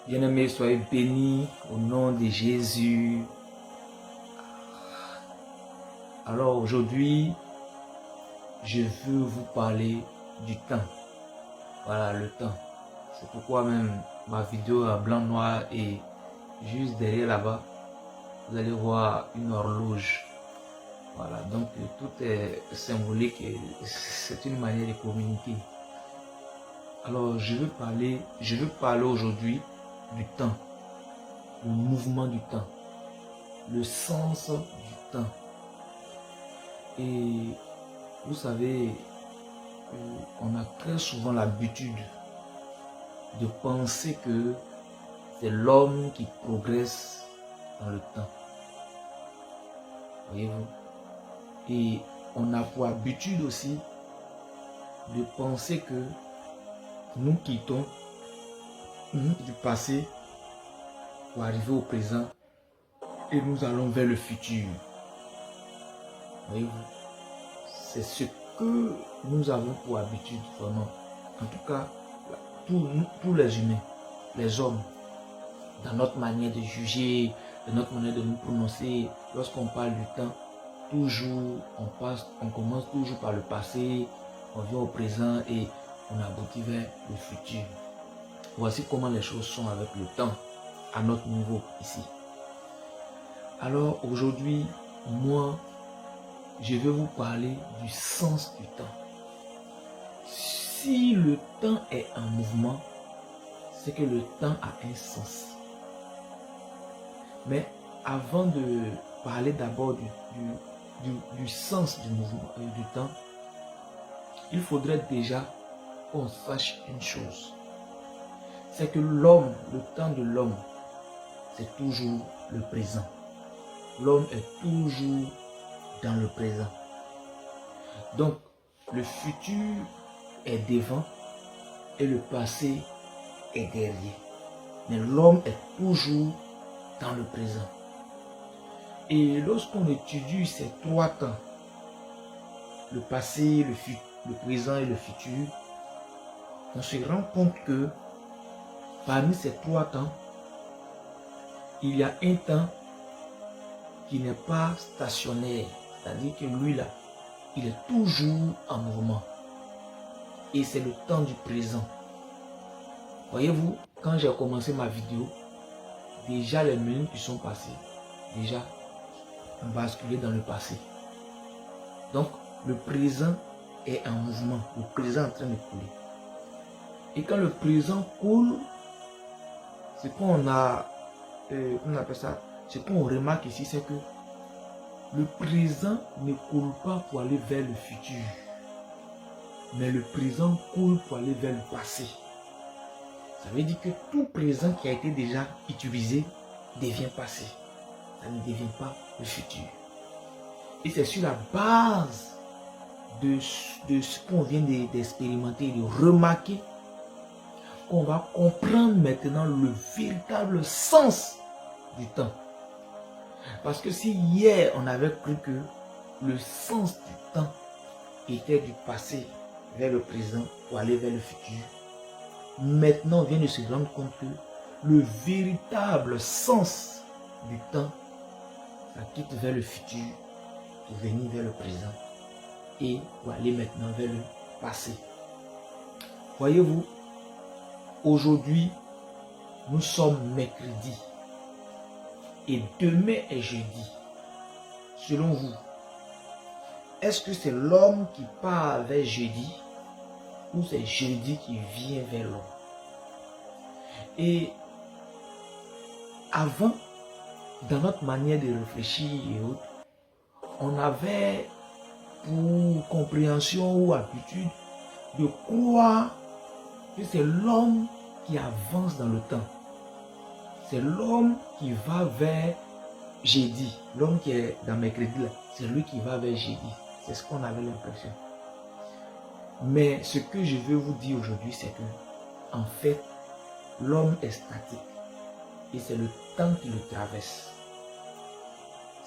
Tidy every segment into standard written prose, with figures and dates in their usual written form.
Bien-aimés, soyez bénis au nom de Jésus. Alors aujourd'hui, je veux vous parler du temps. Voilà, le temps. C'est pourquoi même ma vidéo à blanc-noir et juste derrière là-bas, vous allez voir une horloge. Voilà, donc tout est symbolique et c'est une manière de communiquer. Alors je veux parler aujourd'hui du temps, le mouvement du temps, le sens du temps. Et vous savez, on a très souvent l'habitude de penser que c'est l'homme qui progresse dans le temps. Voyez-vous? Et on a pour habitude aussi de penser que nous quittons du passé pour arriver au présent et nous allons vers le futur. Voyez-vous? C'est ce que nous avons pour habitude vraiment. En tout cas, tous les humains, les hommes, dans notre manière de juger, dans notre manière de nous prononcer, lorsqu'on parle du temps, toujours on commence toujours par le passé, on vient au présent et on aboutit vers le futur. Voici comment les choses sont avec le temps, à notre niveau ici. Alors aujourd'hui, moi, je vais vous parler du sens du temps. Si le temps est en mouvement, c'est que le temps a un sens. Mais avant de parler d'abord du sens du mouvement du temps, il faudrait déjà qu'on sache une chose. C'est que l'homme, le temps de l'homme, c'est toujours le présent. L'homme est toujours dans le présent. Donc, le futur est devant et le passé est derrière. Mais l'homme est toujours dans le présent. Et lorsqu'on étudie ces trois temps, le passé, le présent et le futur, on se rend compte que parmi ces trois temps, il y a un temps qui n'est pas stationnaire. C'est-à-dire que lui là, il est toujours en mouvement. Et c'est le temps du présent. Voyez-vous, quand j'ai commencé ma vidéo, déjà les minutes qui sont passées, déjà on basculé dans le passé. Donc le présent est en mouvement, le présent est en train de couler. Et quand le présent coule, ce qu'on a, on appelle ça, ce qu'on remarque ici, c'est que le présent ne coule pas pour aller vers le futur, mais le présent coule pour aller vers le passé. Ça veut dire que tout présent qui a été déjà utilisé devient passé. Ça ne devient pas le futur. Et c'est sur la base de ce qu'on vient d'expérimenter, de remarquer, qu'on va comprendre maintenant le véritable sens du temps. Parce que si hier on avait cru que le sens du temps était du passé vers le présent pour aller vers le futur, maintenant on vient de se rendre compte que le véritable sens du temps, ça quitte vers le futur pour venir vers le présent et pour aller maintenant vers le passé. Voyez-vous, aujourd'hui, nous sommes mercredi et demain est jeudi. Selon vous, est-ce que c'est l'homme qui part vers jeudi ou c'est jeudi qui vient vers l'homme? Et avant, dans notre manière de réfléchir et autres, on avait pour compréhension ou habitude de croire que c'est l'homme qui avance dans le temps. C'est l'homme qui va vers jeudi. L'homme qui est dans mercredi là, c'est lui qui va vers jeudi. C'est ce qu'on avait l'impression. Mais ce que je veux vous dire aujourd'hui, c'est que, en fait, l'homme est statique. Et c'est le temps qui le traverse.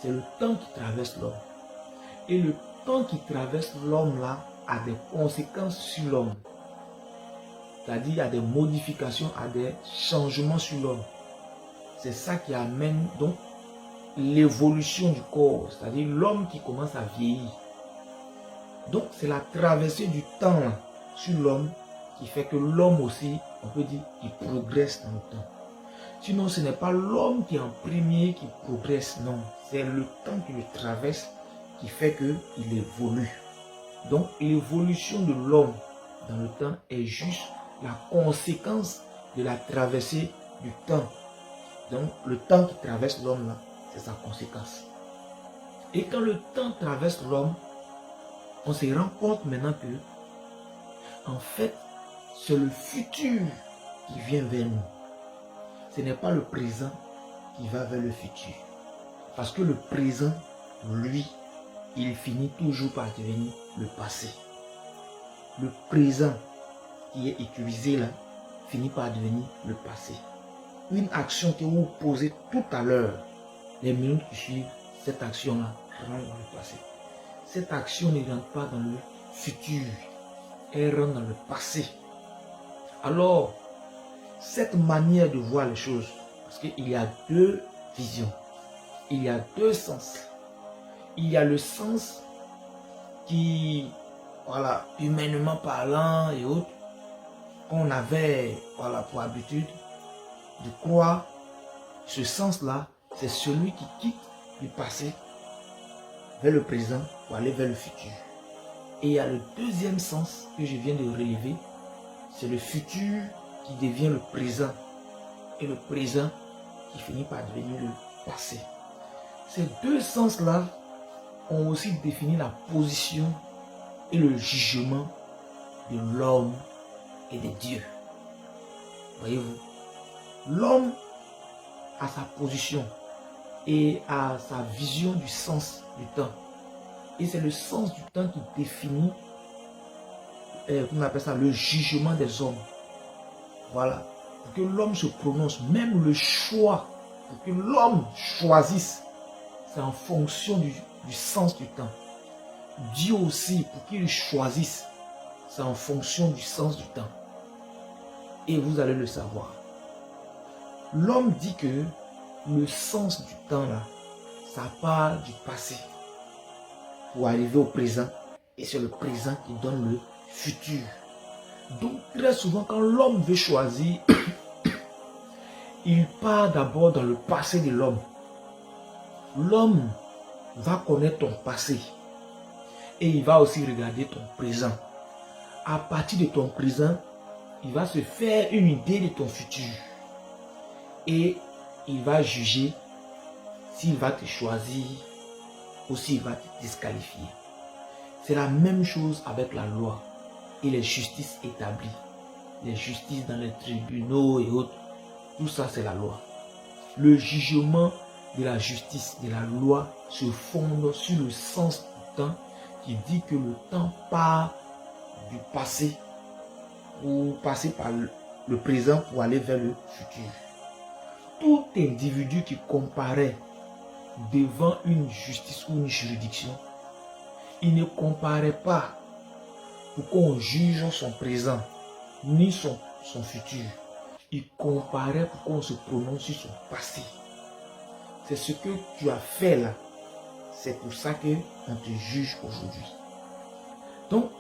C'est le temps qui traverse l'homme. Et le temps qui traverse l'homme là a des conséquences sur l'homme. C'est-à-dire, il y a des modifications, à des changements sur l'homme. C'est ça qui amène donc l'évolution du corps, c'est-à-dire l'homme qui commence à vieillir. Donc, c'est la traversée du temps là, sur l'homme qui fait que l'homme aussi, on peut dire, il progresse dans le temps. Sinon, ce n'est pas l'homme qui est en premier qui progresse, non. C'est le temps qui le traverse qui fait qu'il évolue. Donc, l'évolution de l'homme dans le temps est juste la conséquence de la traversée du temps. Donc, le temps qui traverse l'homme, là, c'est sa conséquence. Et quand le temps traverse l'homme, on se rend compte maintenant que, en fait, c'est le futur qui vient vers nous. Ce n'est pas le présent qui va vers le futur. Parce que le présent, lui, il finit toujours par devenir le passé. Le présent qui est utilisé là, finit par devenir le passé. Une action que vous posez tout à l'heure, les minutes qui suivent, cette action-là rentre dans le passé. Cette action ne rentre pas dans le futur, elle rentre dans le passé. Alors, cette manière de voir les choses, parce qu'il y a deux visions, il y a deux sens. Il y a le sens qui, voilà, humainement parlant et autres, qu'on avait, voilà, pour habitude de croire. Ce sens-là, c'est celui qui quitte le passé vers le présent pour aller vers le futur. Et il y a le deuxième sens que je viens de relever, c'est le futur qui devient le présent et le présent qui finit par devenir le passé. Ces deux sens-là ont aussi défini la position et le jugement de l'homme et de Dieu. Voyez-vous, l'homme a sa position et a sa vision du sens du temps. Et c'est le sens du temps qui définit, on appelle ça le jugement des hommes. Voilà, pour que l'homme se prononce, même le choix, pour que l'homme choisisse, c'est en fonction du sens du temps. Dieu aussi, pour qu'il choisisse, c'est en fonction du sens du temps. Et vous allez le savoir. L'homme dit que le sens du temps là, ça part du passé pour arriver au présent. Et c'est le présent qui donne le futur. Donc très souvent quand l'homme veut choisir, il part d'abord dans le passé de l'homme. L'homme va connaître ton passé et il va aussi regarder ton présent. À partir de ton présent, il va se faire une idée de ton futur et il va juger s'il va te choisir ou s'il va te disqualifier. C'est la même chose avec la loi et les justices établies. Les justices dans les tribunaux et autres, tout ça c'est la loi. Le jugement de la justice, de la loi, se fonde sur le sens du temps qui dit que le temps part du passé pour passer par le présent pour aller vers le futur. Tout individu qui comparaît devant une justice ou une juridiction, il ne comparaît pas pour qu'on juge son présent ni son futur. Il comparait pour qu'on se prononce sur son passé. C'est ce que tu as fait là. C'est pour ça qu'on te juge aujourd'hui. Donc,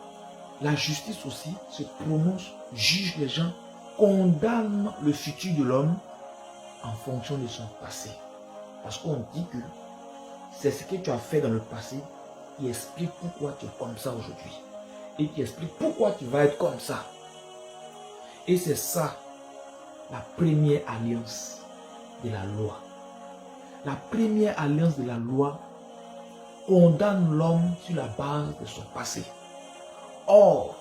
la justice aussi se prononce, juge les gens, condamne le futur de l'homme en fonction de son passé. Parce qu'on dit que c'est ce que tu as fait dans le passé qui explique pourquoi tu es comme ça aujourd'hui. Et qui explique pourquoi tu vas être comme ça. Et c'est ça, la première alliance de la loi. La première alliance de la loi condamne l'homme sur la base de son passé. Or,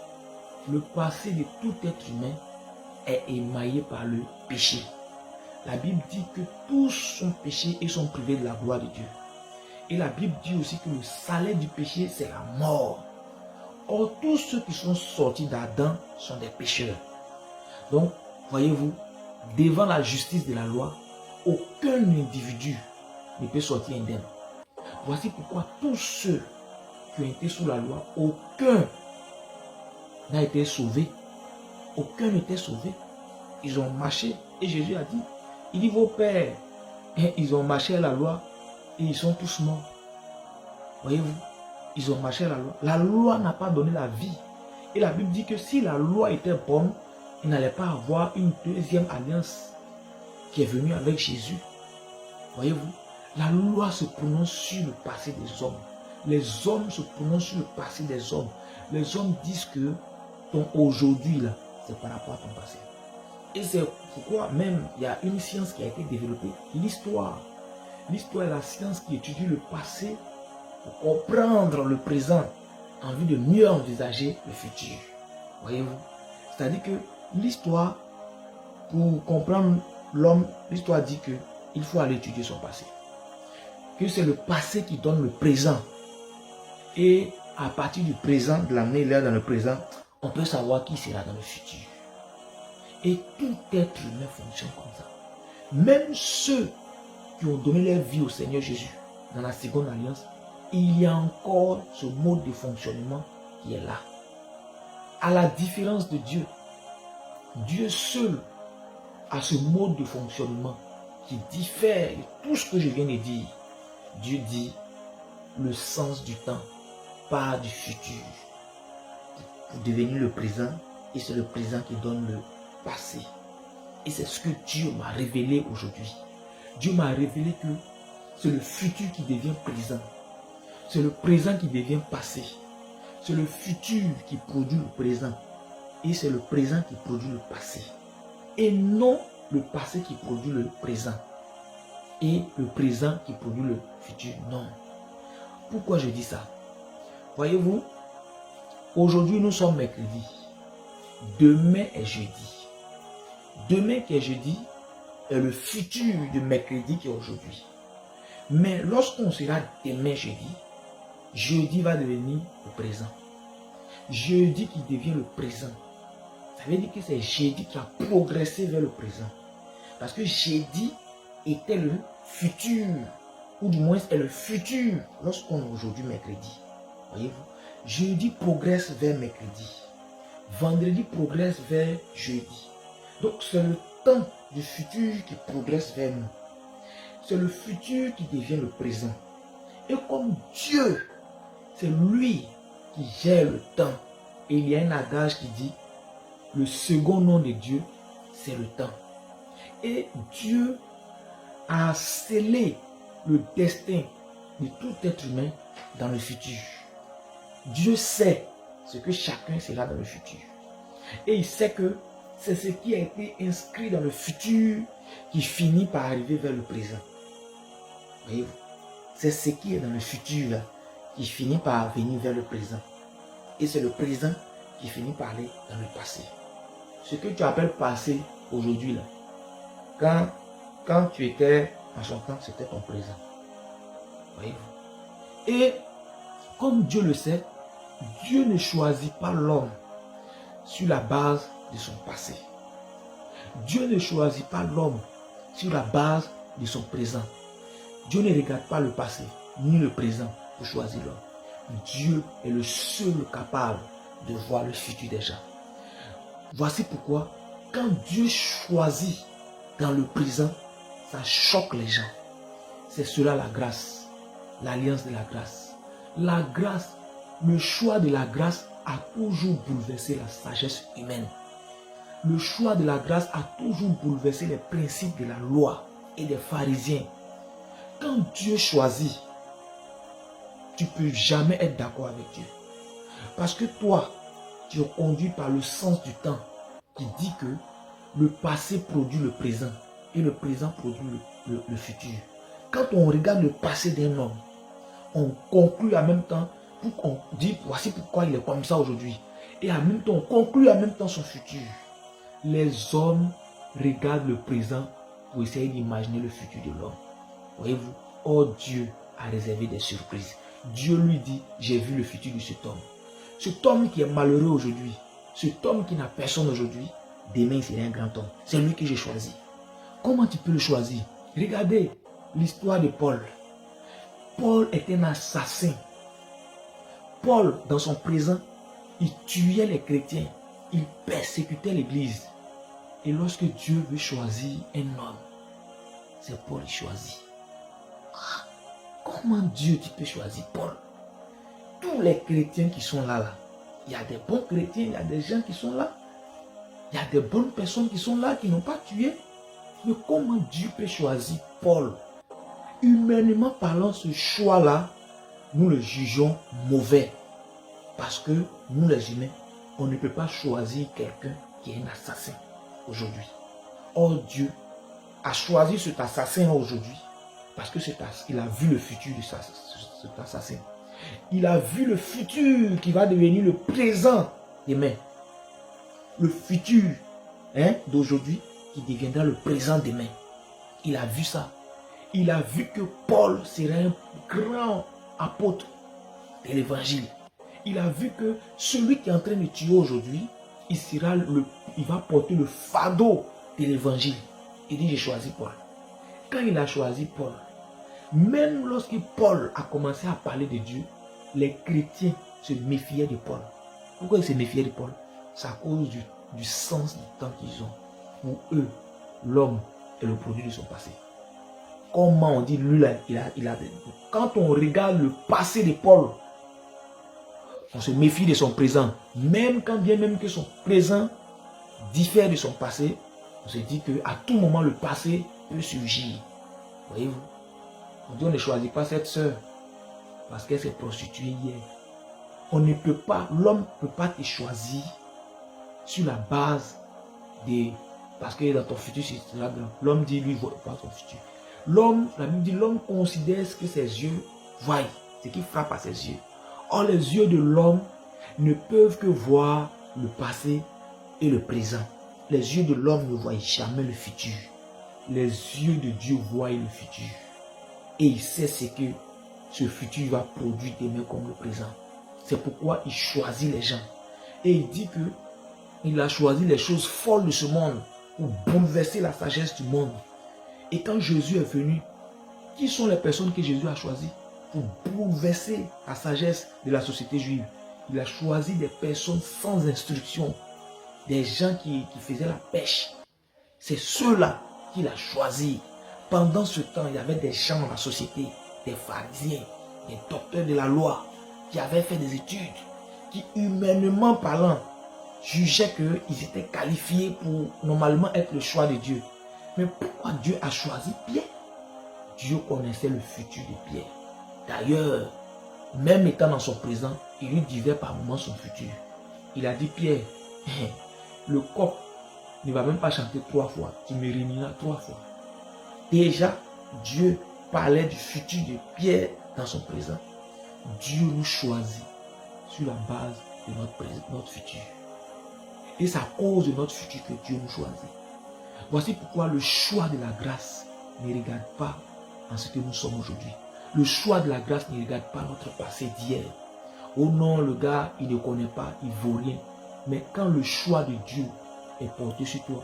le passé de tout être humain est émaillé par le péché. La Bible dit que tous sont péchés et sont privés de la gloire de Dieu. Et la Bible dit aussi que le salaire du péché, c'est la mort. Or, tous ceux qui sont sortis d'Adam sont des pécheurs. Donc, voyez-vous, devant la justice de la loi, aucun individu ne peut sortir indemne. Voici pourquoi tous ceux qui ont été sous la loi, aucun n'a été sauvé aucun n'était sauvé. Ils ont marché. Et Jésus a dit, il dit, vos pères, ils ont marché à la loi et ils sont tous morts. Voyez-vous, ils ont marché à la loi. La loi n'a pas donné la vie. Et la Bible dit que si la loi était bonne, il n'allait pas avoir une deuxième alliance qui est venue avec Jésus. Voyez-vous, la loi se prononce sur le passé des hommes. Les hommes se prononcent sur le passé des hommes. Les hommes disent que ton aujourd'hui, là, c'est par rapport à ton passé. Et c'est pourquoi même il y a une science qui a été développée, l'histoire. L'histoire est la science qui étudie le passé pour comprendre le présent en vue de mieux envisager le futur. Voyez-vous? C'est-à-dire que l'histoire, pour comprendre l'homme, l'histoire dit qu'il faut aller étudier son passé. Que c'est le passé qui donne le présent. Et à partir du présent, de l'amener là dans le présent, on peut savoir qui sera dans le futur. Et tout être humain fonctionne comme ça. Même ceux qui ont donné leur vie au Seigneur Jésus dans la seconde alliance, il y a encore ce mode de fonctionnement qui est là. À la différence de Dieu, Dieu seul a ce mode de fonctionnement qui diffère de tout ce que je viens de dire. Dieu dit le sens du temps, pas du futur, pour devenir le présent, et c'est le présent qui donne le passé. Et c'est ce que Dieu m'a révélé aujourd'hui. Dieu m'a révélé que c'est le futur qui devient présent. C'est le présent qui devient passé. C'est le futur qui produit le présent. Et c'est le présent qui produit le passé. Et non le passé qui produit le présent. Et le présent qui produit le futur. Non. Pourquoi je dis ça? Voyez-vous, aujourd'hui nous sommes mercredi. Demain est jeudi. Demain qui est jeudi est le futur de mercredi qui est aujourd'hui. Mais lorsqu'on sera demain jeudi, jeudi va devenir le présent. Jeudi qui devient le présent. Ça veut dire que c'est jeudi qui a progressé vers le présent. Parce que jeudi était le futur. Ou du moins est le futur lorsqu'on est aujourd'hui mercredi. Voyez-vous, jeudi progresse vers mercredi. Vendredi progresse vers jeudi. Donc c'est le temps du futur qui progresse vers nous. C'est le futur qui devient le présent. Et comme Dieu, c'est lui qui gère le temps. Et il y a un adage qui dit, le second nom de Dieu, c'est le temps. Et Dieu a scellé le destin de tout être humain dans le futur. Dieu sait ce que chacun sera dans le futur. Et il sait que c'est ce qui a été inscrit dans le futur qui finit par arriver vers le présent. Voyez-vous, c'est ce qui est dans le futur là, qui finit par venir vers le présent. Et c'est le présent qui finit par aller dans le passé. Ce que tu appelles passé aujourd'hui là, quand tu étais en son temps, c'était ton présent. Voyez-vous. Et comme Dieu le sait, Dieu ne choisit pas l'homme sur la base de son passé. Dieu ne choisit pas l'homme sur la base de son présent. Dieu ne regarde pas le passé ni le présent pour choisir l'homme. Dieu est le seul capable de voir le futur des gens. Voici pourquoi, quand Dieu choisit dans le présent, ça choque les gens. C'est cela la grâce, l'alliance de la grâce. La grâce, le choix de la grâce a toujours bouleversé la sagesse humaine. Le choix de la grâce a toujours bouleversé les principes de la loi et des pharisiens. Quand Dieu choisit, tu ne peux jamais être d'accord avec Dieu. Parce que toi, tu es conduit par le sens du temps qui dit que le passé produit le présent et le présent produit le futur. Quand on regarde le passé d'un homme, on conclut en même temps, on dit voici pourquoi il est comme ça aujourd'hui. Et en même temps, on conclut en même temps son futur. Les hommes regardent le présent pour essayer d'imaginer le futur de l'homme. Voyez-vous, oh Dieu a réservé des surprises. Dieu lui dit, j'ai vu le futur de cet homme. Cet homme qui est malheureux aujourd'hui, cet homme qui n'a personne aujourd'hui, demain il sera un grand homme. C'est lui que j'ai choisi. Comment tu peux le choisir? Regardez l'histoire de Paul. Paul est un assassin. Paul, dans son présent, il tuait les chrétiens. il persécutait l'église. Et lorsque Dieu veut choisir un homme, c'est Paul qui choisit. Comment Dieu tu peux choisir Paul? Tous les chrétiens qui sont là, il y a des bons chrétiens, il y a des gens qui sont là. Il y a des bonnes personnes qui sont là, qui n'ont pas tué. Mais comment Dieu peut choisir Paul? Humainement parlant, ce choix-là, nous le jugeons mauvais. Parce que nous les humains, on ne peut pas choisir quelqu'un qui est un assassin aujourd'hui. Or Dieu a choisi cet assassin aujourd'hui parce que il a vu le futur de cet assassin. Il a vu le futur qui va devenir le présent demain. Le futur d'aujourd'hui qui deviendra le présent demain. Il a vu ça. Il a vu que Paul serait un grand apôtre de l'évangile. Il a vu que celui qui est en train de tuer aujourd'hui, il va porter le fardeau de l'évangile. Il dit, j'ai choisi Paul. Quand il a choisi Paul, même lorsque Paul a commencé à parler de Dieu, les chrétiens se méfiaient de Paul. Pourquoi ils se méfiaient de Paul? C'est à cause du sens du temps qu'ils ont. Pour eux, l'homme est le produit de son passé. Comment on dit, lui là, quand on regarde le passé de Paul, on se méfie de son présent. Même quand bien même que son présent diffère de son passé, on se dit qu'à tout moment le passé peut surgir. Voyez-vous? On dit on ne choisit pas cette sœur parce qu'elle s'est prostituée hier. On ne peut pas, l'homme ne peut pas te choisir sur la base des... Parce que dans ton futur, c'est là. L'homme dit, lui, ne voit pas son futur. L'homme, la Bible dit, l'homme considère ce que ses yeux voient, ce qui frappe à ses yeux. Or, les yeux de l'homme ne peuvent que voir le passé et le présent. Les yeux de l'homme ne voient jamais le futur. Les yeux de Dieu voient le futur. Et il sait ce que ce futur va produire demain comme le présent. C'est pourquoi il choisit les gens. Et il dit que il a choisi les choses folles de ce monde pour bouleverser la sagesse du monde. Et quand Jésus est venu, qui sont les personnes que Jésus a choisies pour bouleverser la sagesse de la société juive? Il a choisi des personnes sans instruction, des gens qui faisaient la pêche. C'est ceux-là qu'il a choisis. Pendant ce temps, il y avait des gens dans la société, des pharisiens, des docteurs de la loi, qui avaient fait des études, qui humainement parlant, jugeaient qu'ils étaient qualifiés pour normalement être le choix de Dieu. Mais pourquoi Dieu a choisi Pierre? Dieu connaissait le futur de Pierre. D'ailleurs, même étant dans son présent, il lui disait par moments son futur. Il a dit, Pierre, le coq ne va même pas chanter 3 fois, tu me réuniras 3 fois. Déjà, Dieu parlait du futur de Pierre dans son présent. Dieu nous choisit sur la base de notre futur. Et c'est à cause de notre futur que Dieu nous choisit. Voici pourquoi le choix de la grâce ne regarde pas en ce que nous sommes aujourd'hui. Le choix de la grâce ne regarde pas notre passé d'hier. Oh non, le gars, il ne connaît pas, il ne vaut rien. Mais quand le choix de Dieu est porté sur toi,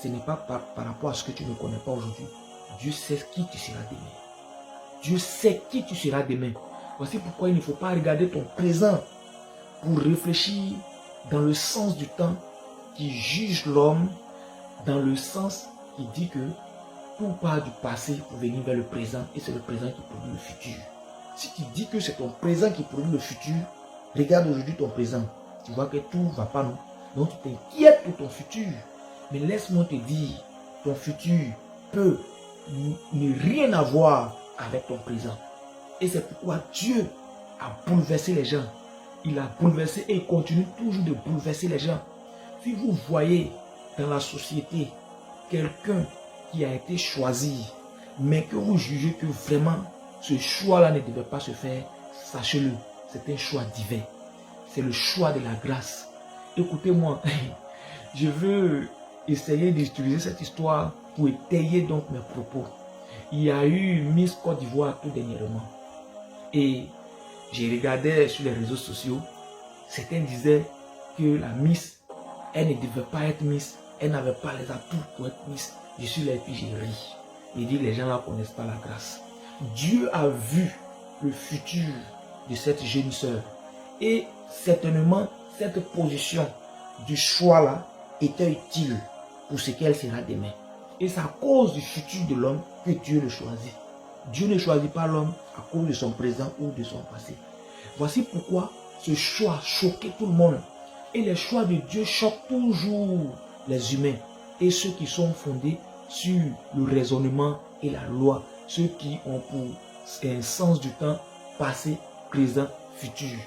ce n'est pas par rapport à ce que tu ne connais pas aujourd'hui. Dieu sait qui tu seras demain. Dieu sait qui tu seras demain. Voici pourquoi il ne faut pas regarder ton présent pour réfléchir dans le sens du temps qui juge l'homme, dans le sens qui dit que tout part du passé pour venir vers le présent et c'est le présent qui produit le futur. Si tu dis que c'est ton présent qui produit le futur, regarde aujourd'hui ton présent. Tu vois que tout ne va pas, non? Donc tu t'inquiètes pour ton futur. Mais laisse-moi te dire, ton futur peut ne rien avoir avec ton présent. Et c'est pourquoi Dieu a bouleversé les gens. Il a bouleversé et il continue toujours de bouleverser les gens. Si vous voyez dans la société quelqu'un qui a été choisi, mais que vous jugez que vraiment ce choix-là ne devait pas se faire, sachez-le, c'est un choix divin. C'est le choix de la grâce. Écoutez-moi, je veux essayer d'utiliser cette histoire pour étayer donc mes propos. Il y a eu Miss Côte d'Ivoire tout dernièrement. Et j'ai regardé sur les réseaux sociaux, certains disaient que la Miss, elle ne devait pas être Miss, elle n'avait pas les atouts pour être Miss. Je suis là et puis j'ai ri. Il dit les gens là ne connaissent pas la grâce. Dieu a vu le futur de cette jeune sœur. Et certainement, cette position du choix là était utile pour ce qu'elle sera demain. Et c'est à cause du futur de l'homme que Dieu le choisit. Dieu ne choisit pas l'homme à cause de son présent ou de son passé. Voici pourquoi ce choix choquait tout le monde. Et les choix de Dieu choquent toujours les humains et ceux qui sont fondés sur le raisonnement et la loi, ceux qui ont pour un sens du temps passé, présent, futur.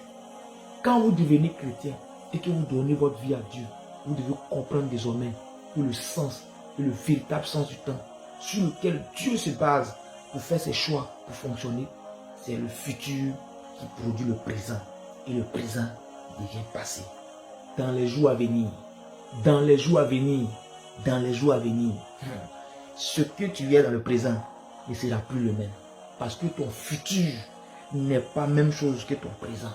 Quand vous devenez chrétien et que vous donnez votre vie à Dieu, vous devez comprendre désormais que le sens et le véritable sens du temps sur lequel Dieu se base pour faire ses choix, pour fonctionner, c'est le futur qui produit le présent. Et le présent devient passé. Dans les jours à venir, dans les jours à venir, dans les jours à venir, ce que tu es dans le présent ne sera plus le même. Parce que ton futur n'est pas la même chose que ton présent.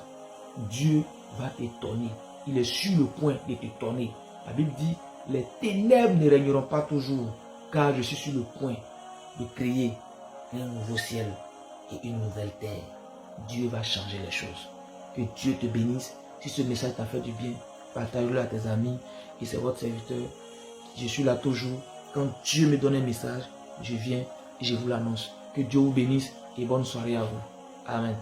Dieu va t'étonner. Il est sur le point de t'étonner. La Bible dit, les ténèbres ne régneront pas toujours, car je suis sur le point de créer un nouveau ciel et une nouvelle terre. Dieu va changer les choses. Que Dieu te bénisse. Si ce message t'a fait du bien, partage-le à tes amis. Et c'est votre serviteur. Je suis là toujours. Quand Dieu me donne un message, je viens et je vous l'annonce. Que Dieu vous bénisse et bonne soirée à vous. Amen.